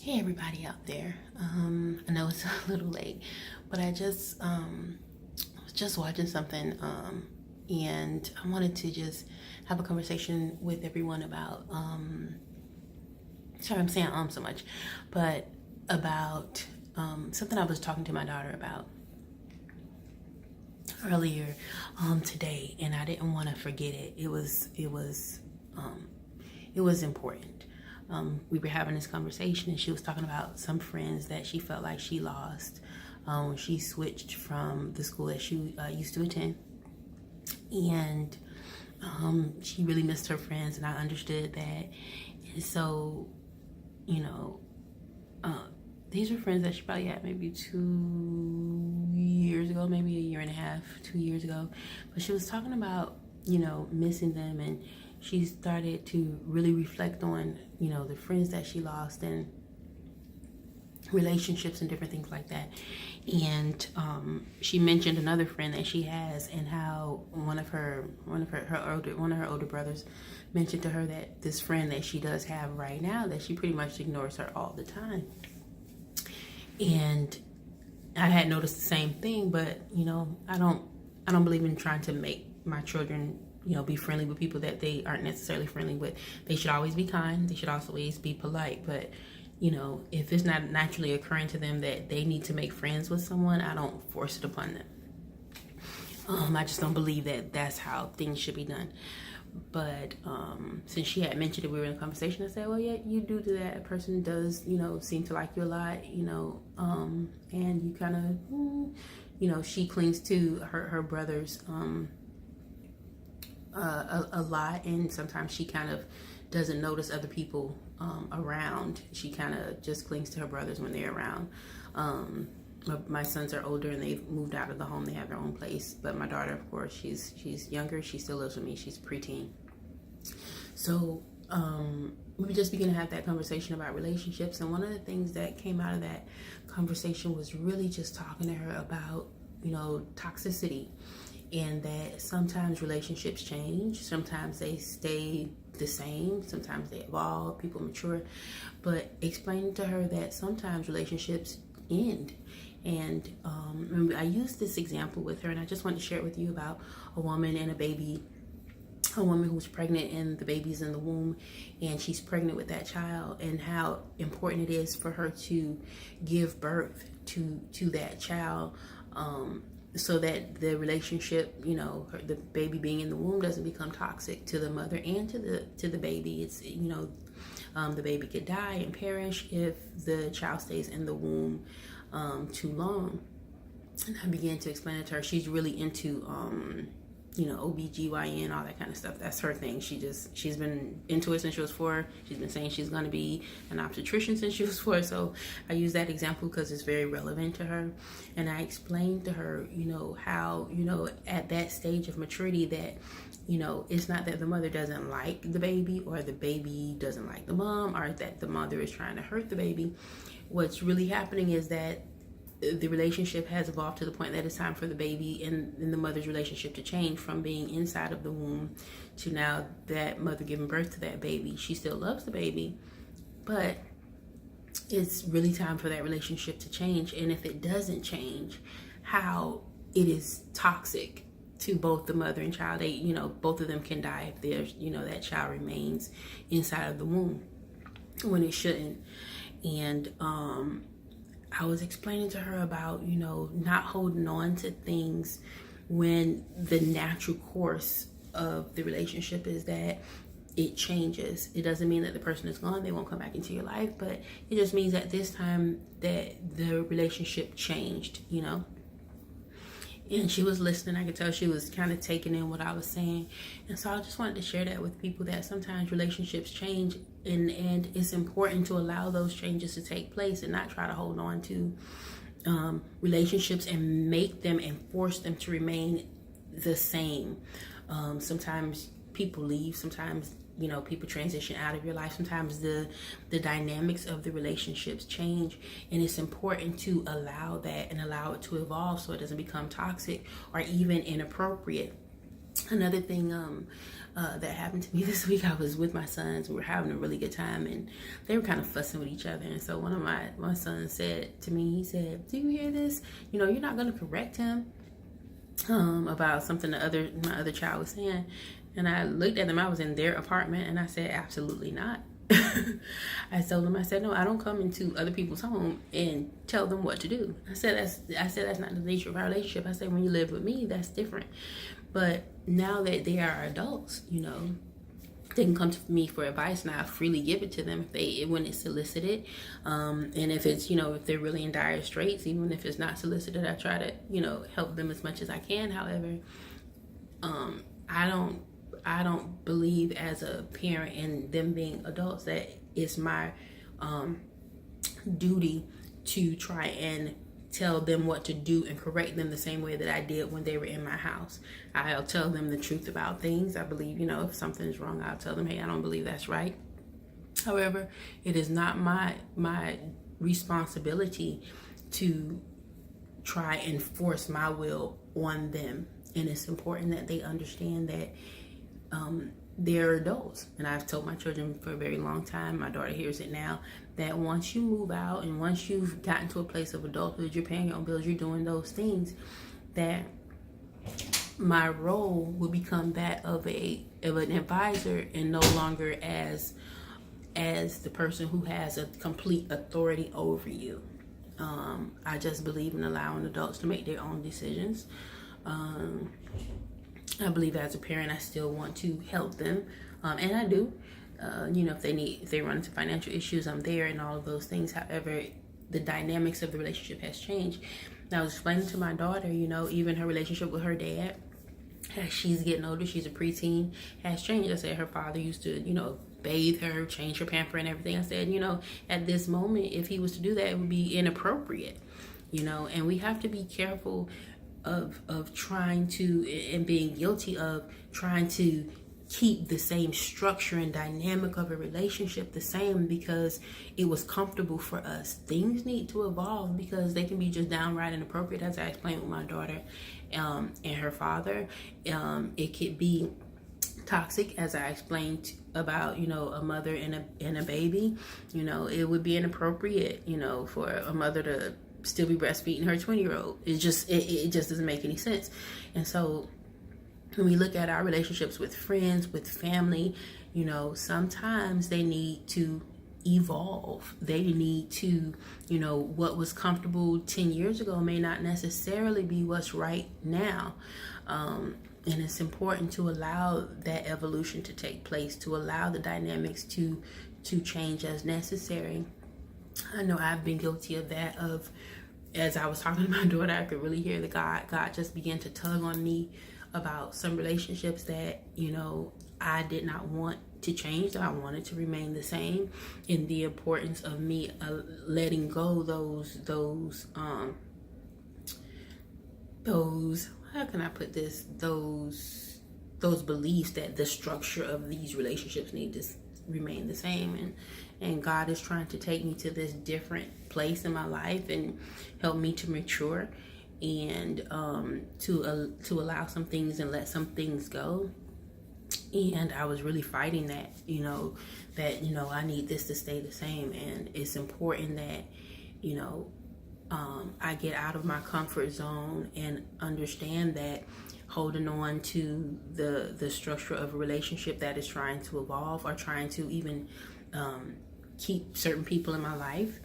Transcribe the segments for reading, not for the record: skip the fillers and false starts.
Hey everybody out there. I know it's a little late, but I just was just watching something and I wanted to just have a conversation with everyone about sorry I'm saying so much, but about something I was talking to my daughter about earlier today, and I didn't want to forget it. It was important. We were having this conversation, and she was talking about some friends that she felt like she lost when she switched from the school that she used to attend, and she really missed her friends, and I understood that. And so, you know, uh, these were friends that she probably had maybe 2 years ago, maybe a year and a half, 2 years ago. But she was talking about, missing them, and she started to really reflect on, the friends that she lost and relationships and different things like that. And she mentioned another friend that she has, and how one of her older brothers mentioned to her that this friend that she does have right now, that she pretty much ignores her all the time. And I had noticed the same thing, but I don't believe in trying to make my children be friendly with people that they aren't necessarily friendly with. They should always be kind. They should always be polite. But if it's not naturally occurring to them that they need to make friends with someone, I don't force it upon them. I just don't believe that that's how things should be done. But since she had mentioned it, we were in a conversation, I said, well, yeah, you do that. A person does, seem to like you a lot, and you kind of, she clings to her brothers a lot, and sometimes she kind of doesn't notice other people around. She kind of just clings to her brothers when they're around. My sons are older and they've moved out of the home. They have their own place. But my daughter, of course, she's younger. She still lives with me. She's preteen. So we just began to have that conversation about relationships. And one of the things that came out of that conversation was really just talking to her about, toxicity. And that sometimes relationships change. Sometimes they stay the same. Sometimes they evolve. People mature. But explaining to her that sometimes relationships end. And I used this example with her, and I just want to share it with you about a woman and a baby. A woman who's pregnant and the baby's in the womb, and she's pregnant with that child, and how important it is for her to give birth to that child, so that the relationship, the baby being in the womb doesn't become toxic to the mother and to the baby. It's the baby could die and perish if the child stays in the womb too long. And I began to explain it to her. She's really into OBGYN, all that kind of stuff. That's her thing. She's been into it since she was 4. She's been saying she's going to be an obstetrician since she was 4. So I use that example because it's very relevant to her. And I explained to her, how, at that stage of maturity that, it's not that the mother doesn't like the baby, or the baby doesn't like the mom, or that the mother is trying to hurt the baby. What's really happening is that the relationship has evolved to the point that it's time for the baby and the mother's relationship to change from being inside of the womb to now that mother giving birth to that baby. She still loves the baby, but it's really time for that relationship to change. And if it doesn't change, how it is toxic to both the mother and child. Both of them can die if there's, that child remains inside of the womb when it shouldn't. And I was explaining to her about, not holding on to things when the natural course of the relationship is that it changes. It doesn't mean that the person is gone, they won't come back into your life, but it just means that this time that the relationship changed, And she was listening. I could tell she was kind of taking in what I was saying. And so I just wanted to share that with people, that sometimes relationships change, and it's important to allow those changes to take place and not try to hold on to relationships and make them and force them to remain the same. Sometimes people leave. Sometimes people transition out of your life. Sometimes the dynamics of the relationships change, and it's important to allow that and allow it to evolve so it doesn't become toxic or even inappropriate. Another thing that happened to me this week. I was with my sons. We were having a really good time, and they were kind of fussing with each other. And so one of my sons said to me, he said, "Do you hear this? You know, you're not going to correct him about something my other child was saying." And I looked at them. I was in their apartment, and I said, "Absolutely not." I told them, I said, "No, I don't come into other people's home and tell them what to do." I said that's not the nature of our relationship. I said, when you live with me, that's different. But now that they are adults, you know, they can come to me for advice, and I freely give it to them when it's solicited. And if it's, you know, if they're really in dire straits, even if it's not solicited, I try to, you know, help them as much as I can. However, I don't believe as a parent and them being adults that it's my duty to try and tell them what to do and correct them the same way that I did when they were in my house. I'll tell them the truth about things. I believe, you know, if something is wrong, I'll tell them, "Hey, I don't believe that's right." However, it is not my responsibility to try and force my will on them. And it's important that they understand that they're adults. And I've told my children for a very long time, my daughter hears it now, that once you move out and once you've gotten to a place of adulthood, you're paying your own bills, you're doing those things, that my role will become that of an advisor and no longer as the person who has a complete authority over you. I just believe in allowing adults to make their own decisions. I believe as a parent, I still want to help them, and I do. You know, if they run into financial issues, I'm there and all of those things. However, the dynamics of the relationship has changed. And I was explaining to my daughter, you know, even her relationship with her dad, as she's getting older, she's a preteen, has changed. I said her father used to, you know, bathe her, change her pamper and everything. I said, you know, at this moment, if he was to do that, it would be inappropriate, you know, and we have to be careful of trying to, and being guilty of trying to keep the same structure and dynamic of a relationship the same because it was comfortable for us. Things need to evolve because they can be just downright inappropriate, as I explained with my daughter and her father. It could be toxic, as I explained about, you know, a mother and a baby. You know, it would be inappropriate, you know, for a mother to still be breastfeeding her 20-year-old. It just doesn't make any sense. And so when we look at our relationships with friends, with family, you know, sometimes they need to evolve. They need to, you know, what was comfortable 10 years ago may not necessarily be what's right now. And it's important to allow that evolution to take place, to allow the dynamics to change as necessary. I know I've been guilty of that. As I was talking to my daughter, I could really hear God just began to tug on me about some relationships that, you know, I did not want to change, that I wanted to remain the same, and the importance of me letting go those how can I put this, those beliefs that the structure of these relationships need to remain the same. And God is trying to take me to this different place in my life and help me to mature and to allow some things and let some things go. And I was really fighting that, you know, I need this to stay the same. And it's important that, you know, I get out of my comfort zone and understand that holding on to the structure of a relationship that is trying to evolve or trying to even keep certain people in my life,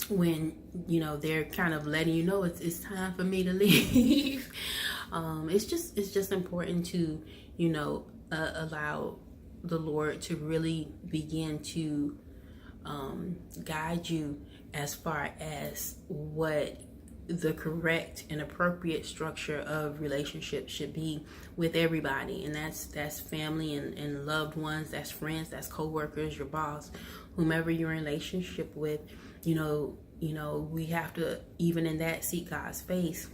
when, you know, they're kind of letting you know it's time for me to leave. It's just important to, you know, allow the Lord to really begin to guide you as far as what the correct and appropriate structure of relationships should be with everybody. And that's family and loved ones, that's friends, that's co-workers, your boss, whomever you're in relationship with. You know, we have to, even in that, seek God's face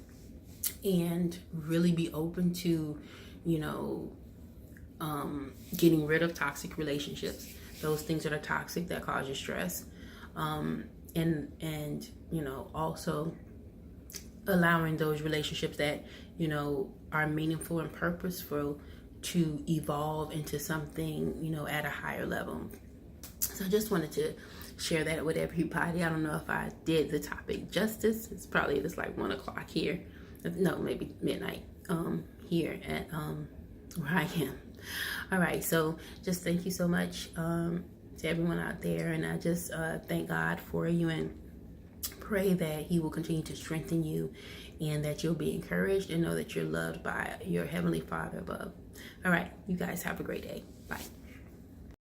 and really be open to, you know, getting rid of toxic relationships, those things that are toxic that cause you stress, and you know, also allowing those relationships that, you know, are meaningful and purposeful to evolve into something, you know, at a higher level. So I just wanted to share that with everybody. I don't know if I did the topic justice. It's probably just like 1 o'clock here. No, maybe midnight here at where I am. All right, so just thank you so much to everyone out there, and I just thank God for you and pray that he will continue to strengthen you and that you'll be encouraged and know that you're loved by your Heavenly Father above. All right, you guys have a great day. Bye.